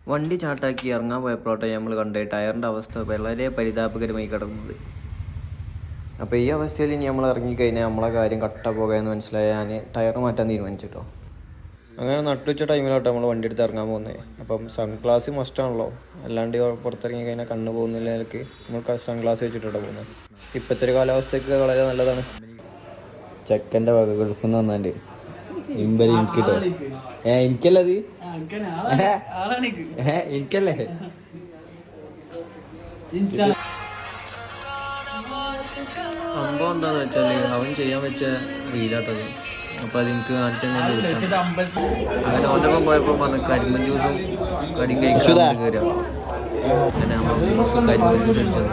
വണ്ടി ചാട്ടാക്കി ഇറങ്ങാൻ പോയപ്പോഴോട്ടെ നമ്മൾ കണ്ട ടയറിൻ്റെ അവസ്ഥ വളരെ പരിതാപകരമായി കിടന്നത്. അപ്പോൾ ഈ അവസ്ഥയിൽ ഇനി നമ്മൾ ഇറങ്ങിക്കഴിഞ്ഞാൽ നമ്മളെ കാര്യം കട്ട പോകുകയെന്ന് മനസ്സിലായി ഞാൻ ടയർ മാറ്റാൻ തീരുമാനിച്ചിട്ടോ. അങ്ങനെ നട്ടുവച്ച ടൈമിലോട്ട് നമ്മൾ വണ്ടി എടുത്ത് ഇറങ്ങാൻ പോകുന്നത്. അപ്പം സൺഗ്ലാസ് മസ്റ്റാണല്ലോ, അല്ലാണ്ട് പുറത്തിറങ്ങി കഴിഞ്ഞാൽ കണ്ണ് പോകുന്നില്ലെങ്കിൽ നമ്മൾ സൺഗ്ലാസ് വെച്ചിട്ടാണ് പോകുന്നത്. ഇപ്പോഴത്തെ ഒരു കാലാവസ്ഥയ്ക്ക് വളരെ നല്ലതാണ്. ചെക്കൻ്റെ വക ഗൾഫിൽ നിന്ന് വന്നാണ്ട് ഇമ്പരി എനിക്കിട്ടോ. എനിക്കല്ലത് എനിക്കല്ലേ. സംഭവം എന്താന്ന് വെച്ചാല് അവൻ ചെയ്യാൻ വെച്ച റീലാട്ടത്. അപ്പൊ അതെനിക്ക് അങ്ങനെ ഒറ്റപ്പം പോയപ്പോ പറഞ്ഞു കരിമ്പൻ ജ്യൂസും കടിയും കഴിക്കാൻ കയറിയ. അങ്ങനെ കരിമ്പൻ ജ്യൂസ് കഴിച്ചത്.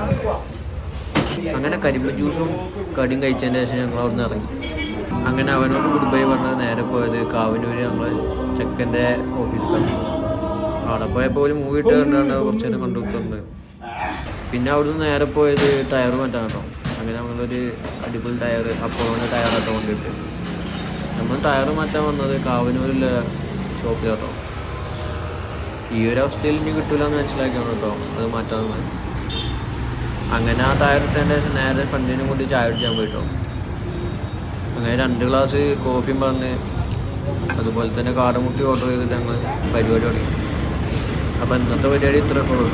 അങ്ങനെ കരിമ്പൻ ജ്യൂസും കടിയും കഴിച്ചതിന് ശേഷം ഞങ്ങൾ അവിടെ നിന്ന് ഇറങ്ങി. അങ്ങനെ അവനോട് ഗുഡ് ബൈ പറഞ്ഞത് നേരെ പോയത് കാവനൂര് ഞങ്ങൾ ചെക്കൻ്റെ ഓഫീസിലാണ്. അവിടെ പോയപ്പോൾ ഒരു മൂവി ഇട്ട് കണ്ടാണ് കുറച്ച് നേരം കൊണ്ടുപോയിട്ടുണ്ട്. പിന്നെ അവിടുന്ന് നേരെ പോയത് ടയർ മാറ്റാൻ കേട്ടോ. അങ്ങനെ നമ്മളൊരു അടിപൊളി ടയർ അപ്പോളോൻ്റെ ടയറാട്ടോ കൊണ്ടിട്ട് നമ്മൾ ടയർ മാറ്റാൻ വന്നത് കാവനൂരിലെ ഷോപ്പിൽ കേട്ടോ. ഈ ഒരു അവസ്ഥയിൽ ഇനി കിട്ടില്ല എന്ന് മനസ്സിലാക്കിയാണ് കേട്ടോ അത് മാറ്റാൻ വന്നത്. അങ്ങനെ ആ ടയർ ഇട്ടതിൻ്റെ ശേഷം നേരെ ഫ്രണ്ടിനും കൊണ്ട് ചായ അടിച്ചാൻ പോയിട്ടോ. അങ്ങനെ 2 ഗ്ലാസ് കോഫിയും പറഞ്ഞ് അതുപോലെ തന്നെ കാടമുട്ടി ഓർഡർ ചെയ്തിട്ട് ഞങ്ങൾ പരിപാടി തുടങ്ങി. അപ്പോൾ ഇന്നത്തെ പരിപാടി ഇത്രയൊക്കെ ഉള്ളൂ.